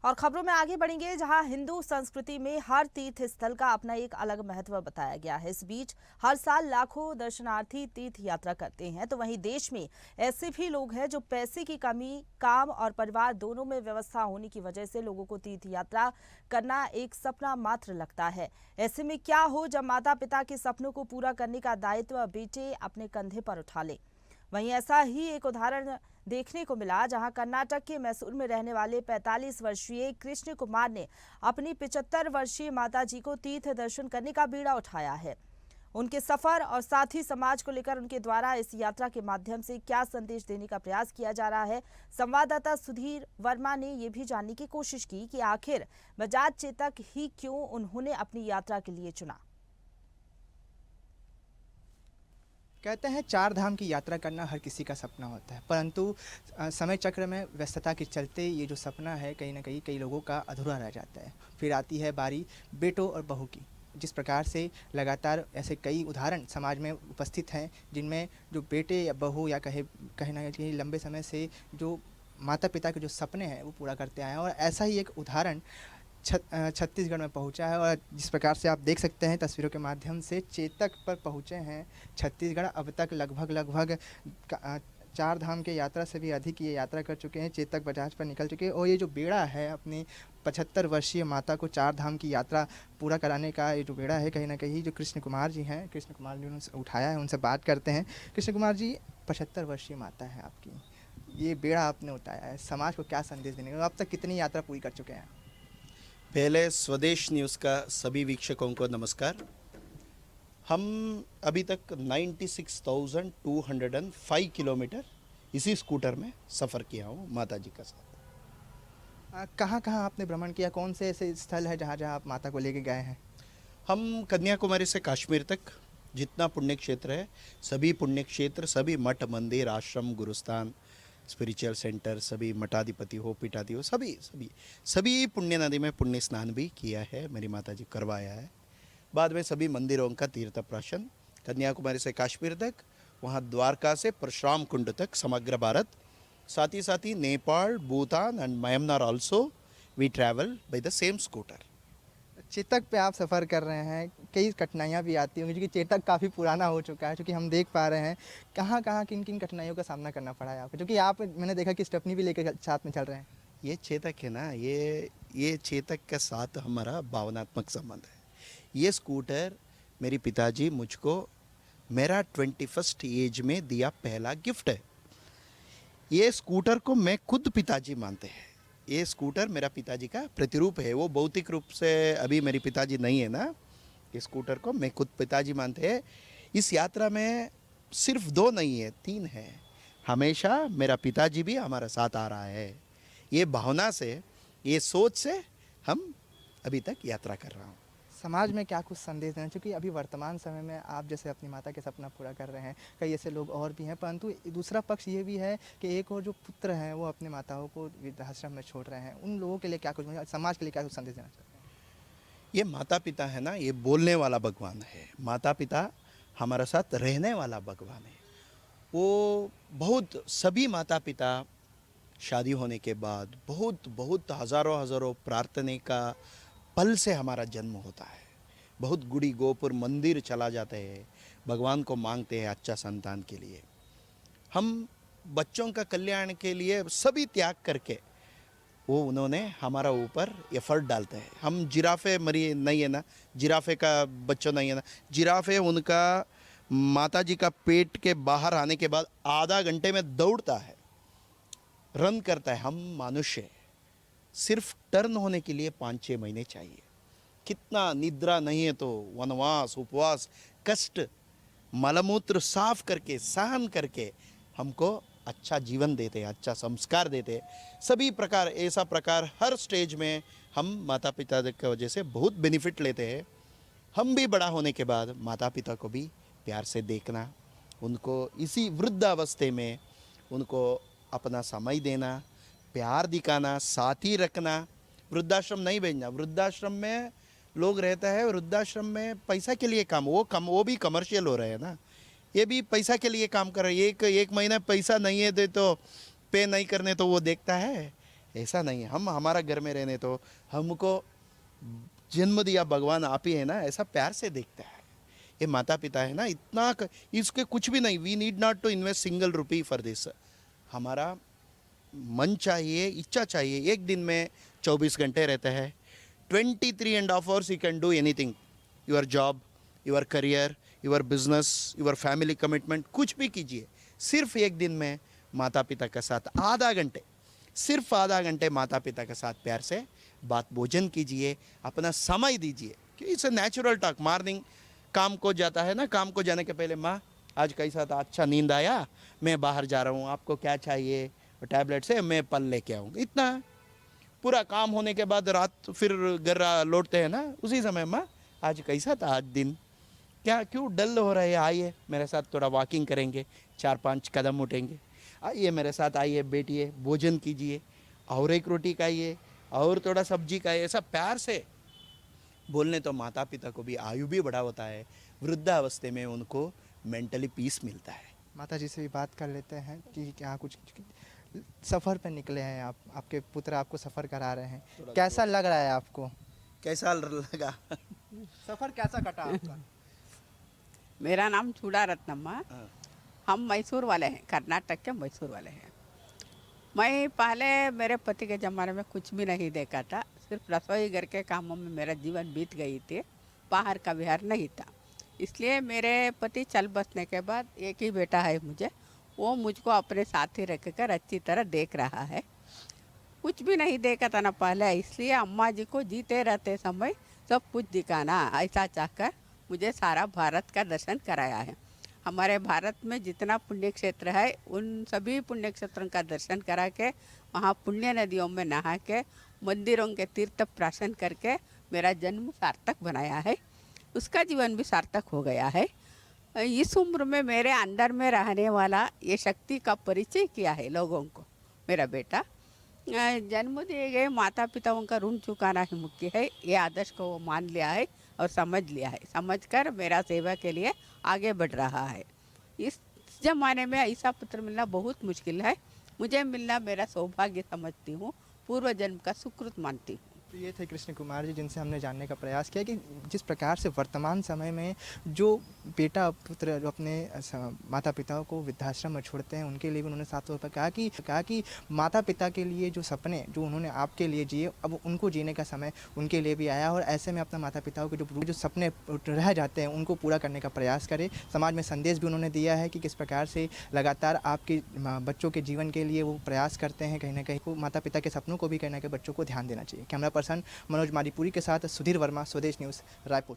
और खबरों में आगे बढ़ेंगे, जहां हिंदू संस्कृति में हर तीर्थ स्थल का अपना एक अलग महत्व बताया गया है। इस बीच हर साल लाखों दर्शनार्थी तीर्थ यात्रा करते हैं, तो वहीं देश में ऐसे भी लोग हैं जो पैसे की कमी, काम और परिवार दोनों में व्यवस्था होने की वजह से लोगों को तीर्थ यात्रा करना एक सपना मात्र लगता है। ऐसे में क्या हो जब माता पिता के सपनों को पूरा करने का दायित्व बेटे अपने कंधे पर उठा ले। वहीं ऐसा ही एक उदाहरण देखने को मिला, जहां कर्नाटक के मैसूर में रहने वाले 45 वर्षीय कृष्ण कुमार ने अपनी 75 वर्षीय माताजी को तीर्थ दर्शन करने का बीड़ा उठाया है। उनके सफर और साथ ही समाज को लेकर उनके द्वारा इस यात्रा के माध्यम से क्या संदेश देने का प्रयास किया जा रहा है, संवाददाता सुधीर वर्मा ने यह भी जानने की कोशिश की कि आखिर बजाज चेतक ही क्यों उन्होंने अपनी यात्रा के लिए चुना। कहते हैं चार धाम की यात्रा करना हर किसी का सपना होता है, परंतु समय चक्र में व्यस्तता के चलते ये जो सपना है कहीं ना कहीं कई लोगों का अधूरा रह जाता है। फिर आती है बारी बेटों और बहू की। जिस प्रकार से लगातार ऐसे कई उदाहरण समाज में उपस्थित हैं, जिनमें जो बेटे या बहू या कहीं ना कहीं लंबे समय से जो माता पिता के जो सपने हैं वो पूरा करते आए हैं। और ऐसा ही एक उदाहरण छत्तीसगढ़ में पहुंचा है। और जिस प्रकार से आप देख सकते हैं तस्वीरों के माध्यम से, चेतक पर पहुंचे हैं छत्तीसगढ़। अब तक लगभग चार धाम के यात्रा से भी अधिक ये यात्रा कर चुके हैं, चेतक बजाज पर निकल चुके हैं। और ये जो बेड़ा है अपनी 75 वर्षीय माता को चार धाम की यात्रा पूरा कराने का, ये जो बेड़ा है कहीं ना कहीं जो कृष्ण कुमार जी हैं, कृष्ण कुमार जी ने उठाया है, उनसे बात करते हैं। कृष्ण कुमार जी, 75 वर्षीय माता है आपकी, ये बेड़ा आपने उठाया है, समाज को क्या संदेश देने का? अब तक कितनी यात्रा पूरी कर चुके हैं? पहले स्वदेश न्यूज़ का सभी वीक्षकों को नमस्कार। हम अभी तक 96,205 किलोमीटर इसी स्कूटर में सफ़र किया हूँ माता जी का साथ। कहाँ कहाँ आपने भ्रमण किया? कौन से ऐसे स्थल है जहाँ जहाँ आप माता को लेके गए हैं? हम कन्याकुमारी से कश्मीर तक जितना पुण्य क्षेत्र है, सभी पुण्य क्षेत्र, सभी मठ मंदिर, आश्रम, गुरुस्थान, स्पिरिचुअल सेंटर, सभी मठाधिपति हो, पीठाधिपति हो, सभी पुण्य नदी में पुण्य स्नान भी किया है, मेरी माता जी करवाया है। बाद में सभी मंदिरों का तीर्थ प्रदर्शन, कन्याकुमारी से कश्मीर तक, वहाँ द्वारका से परशुराम कुंड तक समग्र भारत, साथ ही Nepal, Bhutan and Myanmar also we travel by the same scooter. Chetak पे आप सफ़र कर रहे हैं, कई कठिनाइयाँ भी आती होंगी, क्योंकि चेतक काफ़ी पुराना हो चुका है। क्योंकि हम देख पा रहे हैं कहाँ कहाँ किन किन कठिनाइयों का सामना करना पड़ा है आपको, क्योंकि आप, मैंने देखा कि स्टेपनी भी लेकर साथ में चल रहे हैं। ये चेतक है ना, ये चेतक के साथ हमारा भावनात्मक संबंध है। ये स्कूटर मेरे पिताजी मुझको मेरा 21st एज में दिया पहला गिफ्ट है। ये स्कूटर को मैं खुद पिताजी मानते हैं। ये स्कूटर मेरा पिताजी का प्रतिरूप है। वो भौतिक रूप से अभी मेरे पिताजी नहीं है ना, इस स्कूटर को मैं खुद पिताजी मानते हैं। इस यात्रा में सिर्फ 2 नहीं है, 3 है। हमेशा मेरा पिताजी भी हमारा साथ आ रहा है। ये भावना से, ये सोच से हम अभी तक यात्रा कर रहा हूँ। समाज में क्या कुछ संदेश देना? क्योंकि अभी वर्तमान समय में आप जैसे अपनी माता के सपना पूरा कर रहे हैं, कई ऐसे लोग और भी हैं, परंतु दूसरा पक्ष ये भी है कि एक और जो पुत्र हैं वो अपनी माताओं को वृद्धाश्रम में छोड़ रहे हैं। उन लोगों के लिए क्या कुछ, समाज के लिए क्या कुछ संदेश देना चाहते हैं? ये माता पिता है ना, ये बोलने वाला भगवान है। माता पिता हमारे साथ रहने वाला भगवान है। वो बहुत, सभी माता पिता शादी होने के बाद बहुत हज़ारों प्रार्थना का पल से हमारा जन्म होता है। बहुत गुड़ी गोपुर मंदिर चला जाते हैं, भगवान को मांगते हैं अच्छा संतान के लिए। हम बच्चों का कल्याण के लिए सभी त्याग करके वो उन्होंने हमारा ऊपर एफर्ट डालते हैं। हम जिराफे मरी नहीं है ना, जिराफे का बच्चों नहीं है ना, जिराफे उनका माता जी का पेट के बाहर आने के बाद आधा घंटे में दौड़ता है, रन करता है। हम मनुष्य सिर्फ टर्न होने के लिए 5-6 महीने चाहिए। कितना निद्रा नहीं है तो वनवास, उपवास, कष्ट, मलमूत्र साफ करके, सहन करके हमको अच्छा जीवन देते हैं, अच्छा संस्कार देते हैं। सभी प्रकार, ऐसा प्रकार हर स्टेज में हम माता पिता की वजह से बहुत बेनिफिट लेते हैं। हम भी बड़ा होने के बाद माता पिता को भी प्यार से देखना, उनको इसी वृद्धावस्था में उनको अपना समय देना, प्यार दिखाना, साथी रखना। वृद्धाश्रम नहीं भेजना। वृद्धाश्रम में लोग रहता है, वृद्धाश्रम में पैसा के लिए काम, वो भी कमर्शियल हो रहे हैं ना, ये भी पैसा के लिए काम कर रहे हैं। एक महीना पैसा नहीं है दे तो पे नहीं करने तो वो देखता है। ऐसा नहीं है। हम हमारा घर में रहने तो हमको जन्म दिया भगवान आप ही है ना, ऐसा प्यार से देखता है। ये माता पिता है ना, इतना इसके कुछ भी नहीं। We need not to invest single rupee for this. हमारा मन चाहिए, इच्छा चाहिए। एक दिन में 24 घंटे रहते हैं, 23.5 hours you can do anything, your job, your career, your business, your family commitment, कुछ भी कीजिए। सिर्फ एक दिन में माता पिता के साथ आधा घंटे, सिर्फ आधा घंटे माता पिता के साथ प्यार से बात भोजन कीजिए, अपना समय दीजिए। कि it's a natural talk. Morning काम को जाता है ना, काम को जाने के पहले माँ आज कैसा था, अच्छा नींद आया, मैं बाहर जा रहा हूँ, आपको क्या चाहिए, टैबलेट से मैं पल लेके आऊँगा, इतना है। पूरा काम होने के बाद रात फिर घर लौटते हैं ना, उसी समय माँ आज कैसा था, आज दिन क्या, क्यों डल हो रहा है, आइए मेरे साथ थोड़ा वॉकिंग करेंगे, 4-5 कदम उठेंगे, आइए मेरे साथ, आइए बैठिए, भोजन कीजिए, और एक रोटी खाइए, और थोड़ा सब्जी खाइए। ऐसा प्यार से बोलने तो माता पिता को भी आयु भी बड़ा होता है, वृद्धावस्था में उनको मेंटली पीस मिलता है। माता जी से भी बात कर लेते हैं कि क्या कुछ सफ़र पे निकले हैं आप, आपके पुत्र आपको सफ़र करा रहे हैं, कैसा लग रहा है आपको? कैसा लगा? सफ़र कैसा कटा आपका? मेरा नाम चूड़ा रत्नम्मा। हाँ। हम मैसूर वाले हैं, कर्नाटक के मैसूर वाले हैं। मैं पहले मेरे पति के ज़माने में कुछ भी नहीं देखा था, सिर्फ रसोई घर के कामों में मेरा जीवन बीत गई थी, बाहर का विहार नहीं था। इसलिए मेरे पति चल बसने के बाद एक ही बेटा है मुझे, वो मुझको अपने साथ ही रखकर अच्छी तरह देख रहा है। कुछ भी नहीं देखा था ना पहले, इसलिए अम्मा जी को जीते रहते समय सब कुछ दिखाना, ऐसा चाहकर मुझे सारा भारत का दर्शन कराया है। हमारे भारत में जितना पुण्य क्षेत्र है, उन सभी पुण्य क्षेत्रों का दर्शन करा के, वहाँ पुण्य नदियों में नहा के, मंदिरों के तीर्थ प्राशन करके मेरा जन्म सार्थक बनाया है। उसका जीवन भी सार्थक हो गया है। इस उम्र में मेरे अंदर में रहने वाला ये शक्ति का परिचय किया है लोगों को मेरा बेटा। जन्म दिए गए माता पिताओं का ऋण चुकाना ही मुख्य है, ये आदर्श को वो मान लिया है और समझ लिया है। समझकर मेरा सेवा के लिए आगे बढ़ रहा है। इस ज़माने में ऐसा पुत्र मिलना बहुत मुश्किल है, मुझे मिलना मेरा सौभाग्य समझती हूँ, पूर्व जन्म का सुकृत मानती हूँ। तो ये थे कृष्ण कुमार जी, जिनसे हमने जानने का प्रयास किया कि जिस प्रकार से वर्तमान समय में जो बेटा पुत्र जो अपने माता पिताओं को वृद्धाश्रम में छोड़ते हैं, उनके लिए भी उन्होंने साफ तौर पर कहा कि माता पिता के लिए जो सपने जो उन्होंने आपके लिए जिए, अब उनको जीने का समय उनके लिए भी आया, और ऐसे में अपना माता पिताओं के जो सपने रह जाते हैं उनको पूरा करने का प्रयास करें। समाज में संदेश भी उन्होंने दिया है कि किस प्रकार से लगातार आपके बच्चों के जीवन के लिए वो प्रयास करते हैं। कहीं ना कहीं माता पिता के सपनों को भी कहीं ना कहीं बच्चों को ध्यान देना चाहिए। कैमरा पर्सन मनोज मारीपुरी के साथ सुधीर वर्मा, स्वदेश न्यूज़, रायपुर।